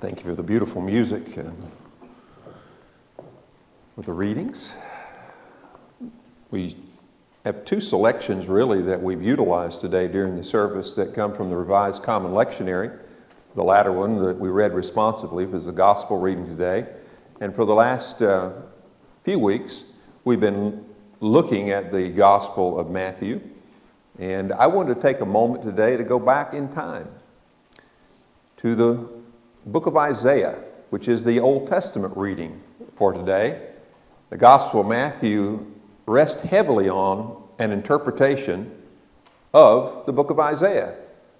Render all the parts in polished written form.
Thank you for the beautiful music and for the readings. We have two selections really that we've utilized today during the service that come from the Revised Common Lectionary. The latter one that we read responsively was the gospel reading today. And for the last few weeks, we've been looking at the Gospel of Matthew. And I wanted to take a moment today to go back in time to the book of Isaiah, which is the Old Testament reading for today. The Gospel of Matthew rests heavily on an interpretation of the book of Isaiah.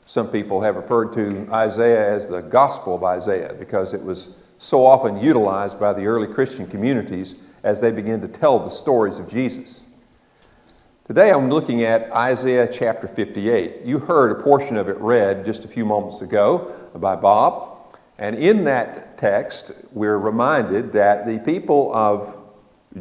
Some people have referred to Isaiah as the Gospel of Isaiah because it was so often utilized by the early Christian communities as they began to tell the stories of Jesus. Today I'm looking at Isaiah chapter 58. You heard a portion of it read just a few moments ago by Bob. And in that text, we're reminded that the people of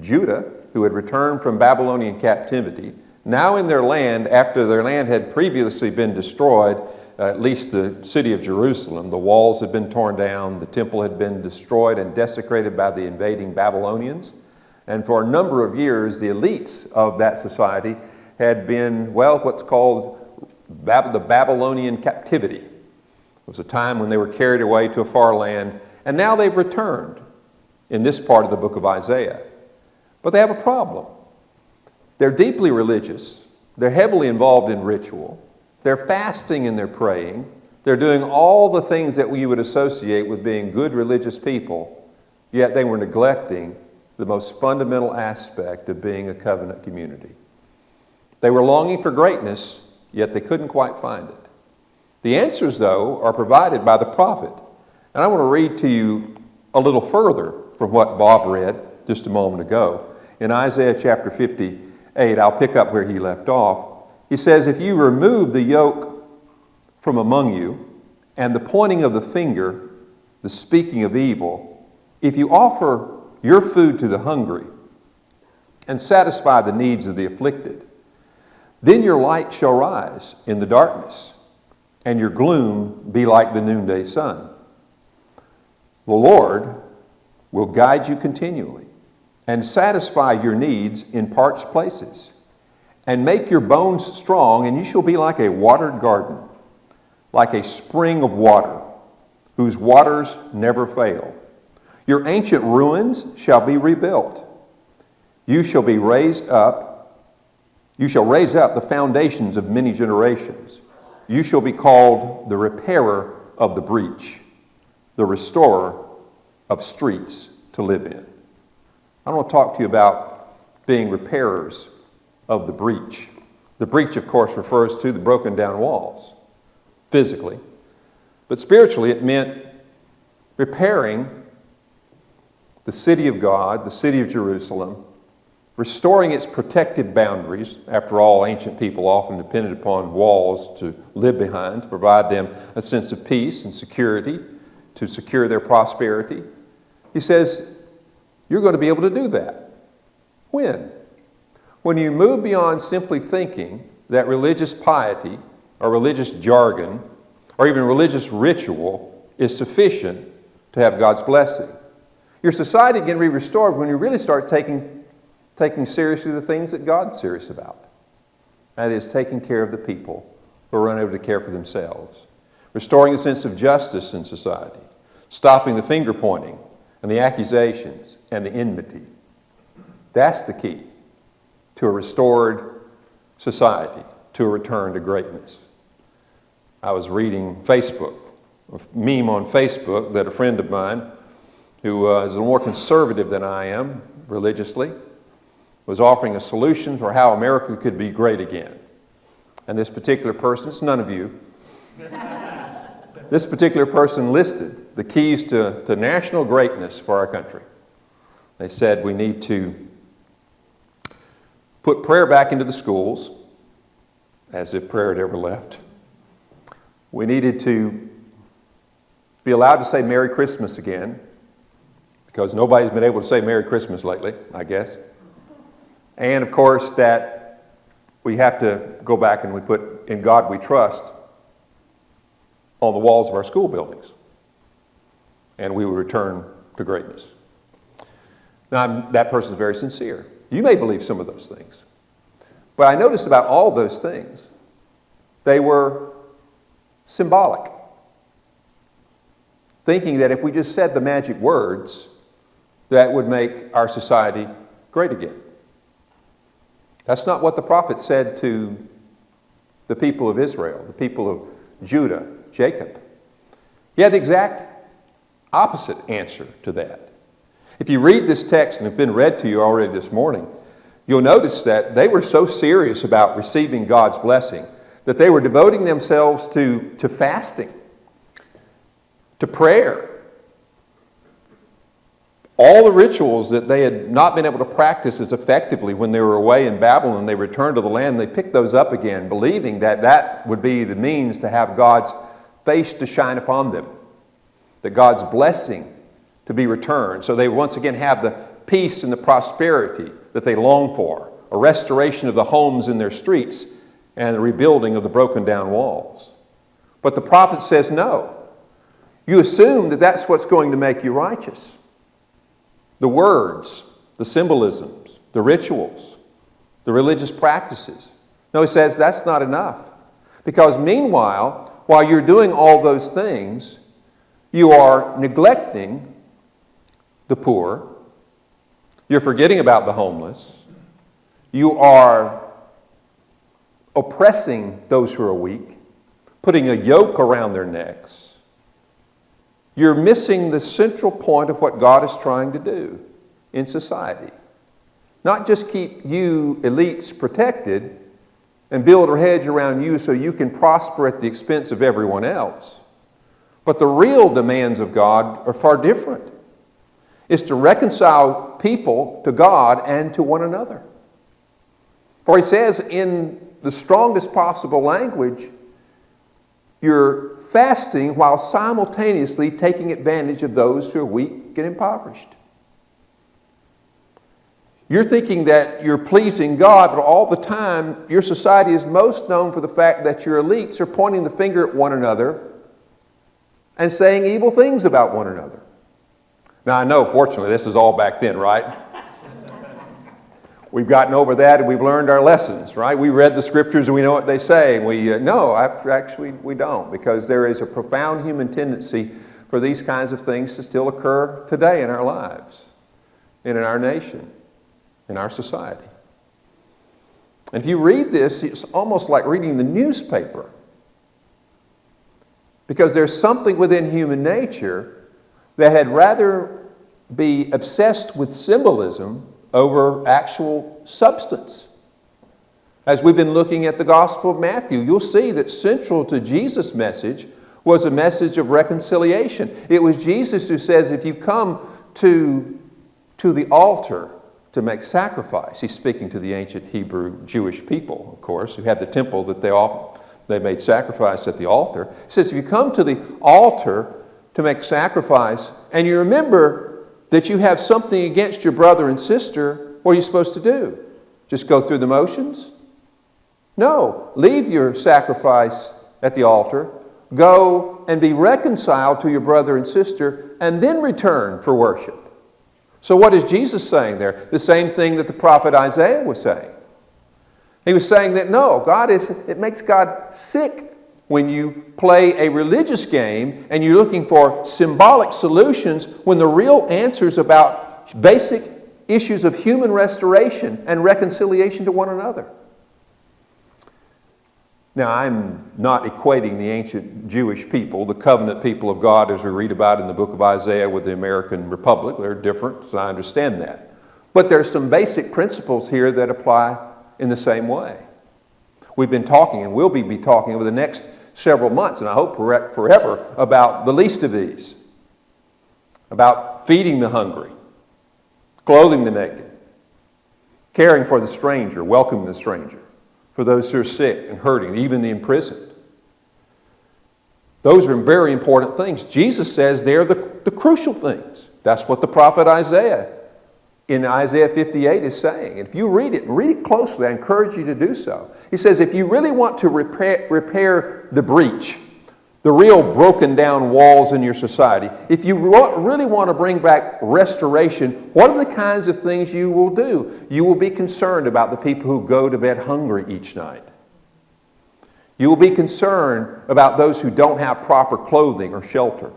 Judah, who had returned from Babylonian captivity, now in their land, after their land had previously been destroyed, at least the city of Jerusalem, the walls had been torn down, the temple had been destroyed and desecrated by the invading Babylonians. And for a number of years, the elites of that society had been, what's called the Babylonian captivity. It was a time when they were carried away to a far land, and now they've returned in this part of the book of Isaiah. But they have a problem. They're deeply religious. They're heavily involved in ritual. They're fasting and they're praying. They're doing all the things that we would associate with being good religious people, yet they were neglecting the most fundamental aspect of being a covenant community. They were longing for greatness, yet they couldn't quite find it. The answers, though, are provided by the prophet. And I want to read to you a little further from what Bob read just a moment ago. In Isaiah chapter 58, I'll pick up where he left off. He says, "If you remove the yoke from among you, and the pointing of the finger, the speaking of evil, if you offer your food to the hungry, and satisfy the needs of the afflicted, then your light shall rise in the darkness, and your gloom be like the noonday sun. The Lord will guide you continually and satisfy your needs in parched places and make your bones strong, and you shall be like a watered garden, like a spring of water whose waters never fail. Your ancient ruins shall be rebuilt. You shall raise up the foundations of many generations. You shall be called the repairer of the breach, the restorer of streets to live in." I want to talk to you about being repairers of the breach. The breach, of course, refers to the broken down walls, physically. But spiritually, it meant repairing the city of God, the city of Jerusalem, restoring its protected boundaries. After all, ancient people often depended upon walls to live behind, to provide them a sense of peace and security, to secure their prosperity. He says, you're going to be able to do that. When? When you move beyond simply thinking that religious piety or religious jargon or even religious ritual is sufficient to have God's blessing. Your society can be restored when you really start taking seriously the things that God's serious about. That is, taking care of the people who are unable to care for themselves. Restoring a sense of justice in society. Stopping the finger pointing and the accusations and the enmity. That's the key to a restored society, to a return to greatness. I was reading Facebook, a meme on Facebook that a friend of mine, who is a little more conservative than I am religiously, was offering a solution for how America could be great again. And this particular person, it's none of you, this particular person listed the keys to national greatness for our country. They said we need to put prayer back into the schools, as if prayer had ever left. We needed to be allowed to say Merry Christmas again, because nobody's been able to say Merry Christmas lately, I guess. And of course that we have to go back and we put "In God We Trust" on the walls of our school buildings. and we would return to greatness. Now, that person is very sincere. You may believe some of those things. But I noticed about all those things, they were symbolic. Thinking that if we just said the magic words, that would make our society great again. That's not what the prophet said to the people of Israel, the people of Judah, Jacob. He had the exact opposite answer to that. If you read this text, and it's been read to you already this morning, you'll notice that they were so serious about receiving God's blessing that they were devoting themselves to fasting, to prayer. All the rituals that they had not been able to practice as effectively when they were away in Babylon and they returned to the land, they picked those up again, believing that that would be the means to have God's face to shine upon them, that God's blessing to be returned. So they once again have the peace and the prosperity that they long for, a restoration of the homes in their streets and the rebuilding of the broken down walls. But the prophet says no. You assume that that's what's going to make you righteous. The words, the symbolisms, the rituals, the religious practices. No, he says that's not enough. Because meanwhile, while you're doing all those things, you are neglecting the poor. You're forgetting about the homeless. You are oppressing those who are weak, putting a yoke around their necks. You're missing the central point of what God is trying to do in society. Not just keep you elites protected and build a hedge around you so you can prosper at the expense of everyone else. But the real demands of God are far different. It's to reconcile people to God and to one another. For he says in the strongest possible language, you're fasting while simultaneously taking advantage of those who are weak and impoverished. You're thinking that you're pleasing God, but all the time your society is most known for the fact that your elites are pointing the finger at one another and saying evil things about one another. Now I know, fortunately, this is all back then, right? We've gotten over that and we've learned our lessons, right? We read the scriptures and we know what they say. Actually we don't, because there is a profound human tendency for these kinds of things to still occur today in our lives, and in our nation, in our society. And if you read this, it's almost like reading the newspaper, because there's something within human nature that had rather be obsessed with symbolism over actual substance. As we've been looking at the Gospel of Matthew, you'll see that central to Jesus' message was a message of reconciliation. It was Jesus who says, if you come to the altar to make sacrifice, he's speaking to the ancient Hebrew Jewish people, of course, who had the temple that they made sacrifice at the altar. He says, if you come to the altar to make sacrifice and you remember that you have something against your brother and sister, what are you supposed to do? Just go through the motions? No. Leave your sacrifice at the altar, go and be reconciled to your brother and sister, and then return for worship. So what is Jesus saying there? The same thing that the prophet Isaiah was saying. He was saying that no, it makes God sick when you play a religious game and you're looking for symbolic solutions when the real answers about basic issues of human restoration and reconciliation to one another. Now, I'm not equating the ancient Jewish people, the covenant people of God as we read about in the book of Isaiah, with the American Republic. They're different, so I understand that. But there's some basic principles here that apply in the same way. We've been talking and will be talking over the next several months, and I hope forever, about the least of these. About feeding the hungry, clothing the naked, caring for the stranger, welcoming the stranger, for those who are sick and hurting, even the imprisoned. Those are very important things. Jesus says they're the crucial things. That's what the prophet Isaiah in Isaiah 58 is saying. And if you read it closely, I encourage you to do so. He says if you really want to repair the breach, the real broken down walls in your society, if you really want to bring back restoration, what are the kinds of things you will do? You will be concerned about the people who go to bed hungry each night. You will be concerned about those who don't have proper clothing or shelter.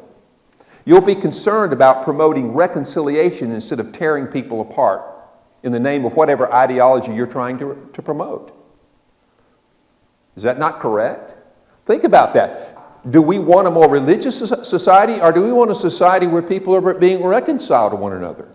You'll be concerned about promoting reconciliation instead of tearing people apart in the name of whatever ideology you're trying to promote. Is that not correct? Think about that. Do we want a more religious society, or do we want a society where people are being reconciled to one another?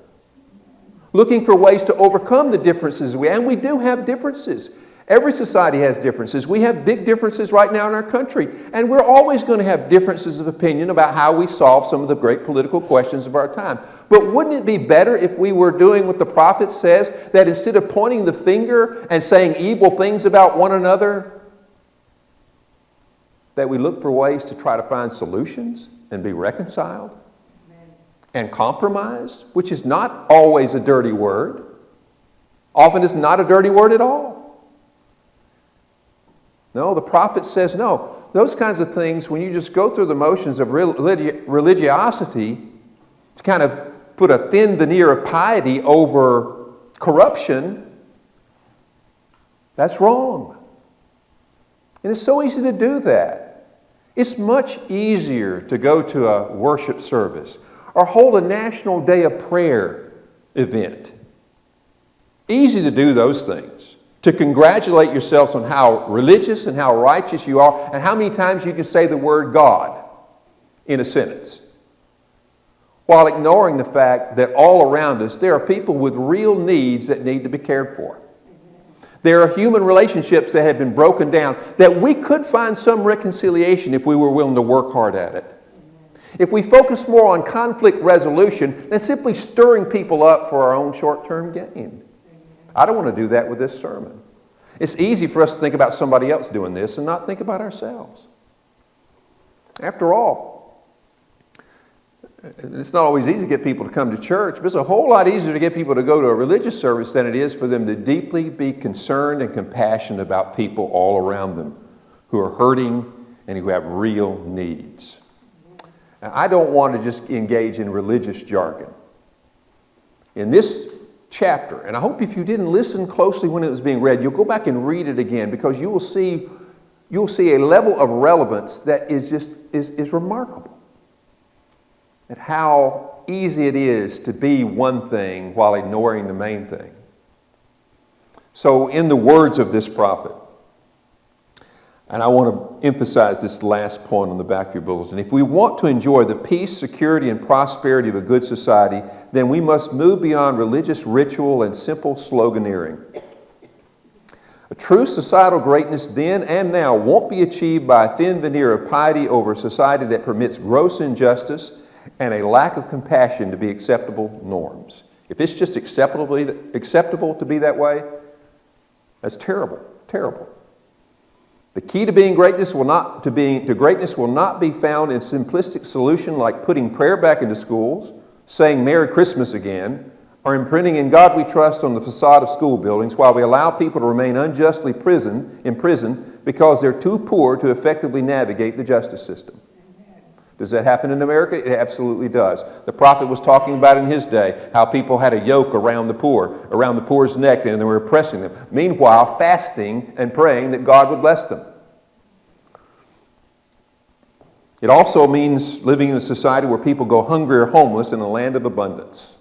Looking for ways to overcome the differences and we do have differences. Every society has differences. We have big differences right now in our country, and we're always going to have differences of opinion about how we solve some of the great political questions of our time. But wouldn't it be better if we were doing what the prophet says, that instead of pointing the finger and saying evil things about one another, that we look for ways to try to find solutions and be reconciled? Amen. And compromise, which is not always a dirty word. Often it's not a dirty word at all. No, the prophet says no. Those kinds of things, when you just go through the motions of religiosity to kind of put a thin veneer of piety over corruption, that's wrong. And it's so easy to do that. It's much easier to go to a worship service or hold a National Day of Prayer event. Easy to do those things. To congratulate yourselves on how religious and how righteous you are and how many times you can say the word God in a sentence. While ignoring the fact that all around us there are people with real needs that need to be cared for. There are human relationships that have been broken down that we could find some reconciliation if we were willing to work hard at it. If we focus more on conflict resolution than simply stirring people up for our own short-term gain. I don't want to do that with this sermon. It's easy for us to think about somebody else doing this and not think about ourselves. After all, it's not always easy to get people to come to church, but it's a whole lot easier to get people to go to a religious service than it is for them to deeply be concerned and compassionate about people all around them who are hurting and who have real needs. Now, I don't want to just engage in religious jargon. In this chapter, and I hope if you didn't listen closely when it was being read, you'll go back and read it again, because you will see a level of relevance that is remarkable. At how easy it is to be one thing while ignoring the main thing. So in the words of this prophet, and I want to emphasize this last point on the back of your bulletin, if we want to enjoy the peace, security, and prosperity of a good society, then we must move beyond religious ritual and simple sloganeering. A true societal greatness then and now won't be achieved by a thin veneer of piety over a society that permits gross injustice and a lack of compassion to be acceptable norms. If it's just acceptable to be that way, that's terrible, terrible. The key to greatness will not be found in simplistic solution like putting prayer back into schools, saying Merry Christmas again, or imprinting "In God We Trust" on the facade of school buildings while we allow people to remain unjustly imprisoned because they're too poor to effectively navigate the justice system. Does that happen in America? It absolutely does. The prophet was talking about in his day how people had a yoke around the poor's neck, and they were oppressing them. Meanwhile, fasting and praying that God would bless them. It also means living in a society where people go hungry or homeless in a land of abundance,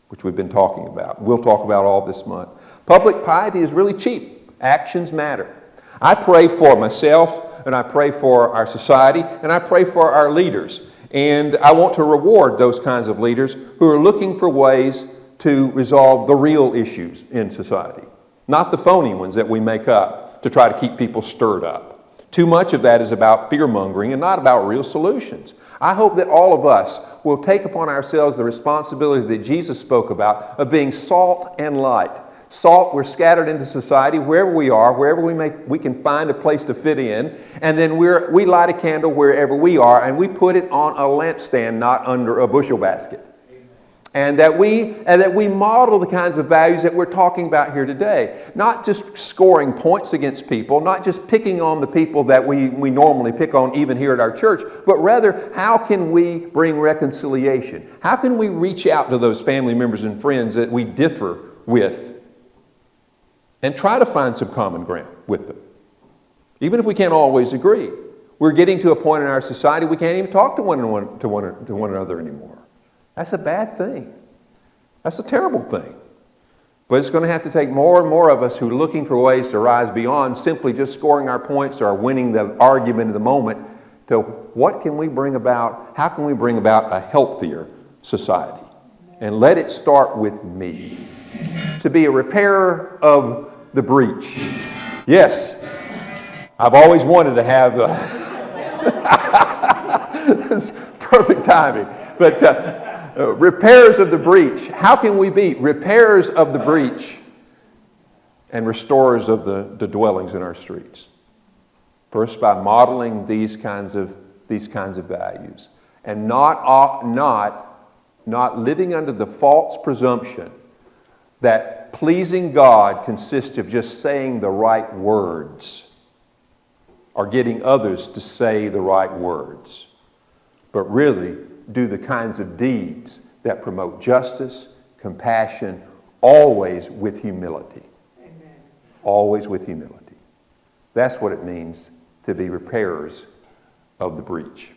which we've been talking about. We'll talk about all this month. Public piety is really cheap. Actions matter. I pray for myself, and I pray for our society, and I pray for our leaders. And I want to reward those kinds of leaders who are looking for ways to resolve the real issues in society, not the phony ones that we make up to try to keep people stirred up. Too much of that is about fear-mongering and not about real solutions. I hope that all of us will take upon ourselves the responsibility that Jesus spoke about of being salt and light. Salt, we're scattered into society wherever we are, wherever we can find a place to fit in, and then we light a candle wherever we are, and we put it on a lampstand, not under a bushel basket. And that we model the kinds of values that we're talking about here today. Not just scoring points against people, not just picking on the people that we normally pick on even here at our church, but rather how can we bring reconciliation? How can we reach out to those family members and friends that we differ with and try to find some common ground with them? Even if we can't always agree. We're getting to a point in our society we can't even talk to one another anymore. That's a bad thing. That's a terrible thing. But it's going to have to take more and more of us who are looking for ways to rise beyond simply just scoring our points or winning the argument of the moment to what can we bring about, how can we bring about a healthier society? And let it start with me. To be a repairer of the breach. Yes, I've always wanted to have it's perfect timing. But repairers of the breach. How can we be repairers of the breach and restorers of the dwellings in our streets? First, by modeling these kinds of values, and not living under the false presumption that pleasing God consists of just saying the right words or getting others to say the right words, but really do the kinds of deeds that promote justice, compassion, always with humility. Amen. Always with humility. That's what it means to be repairers of the breach.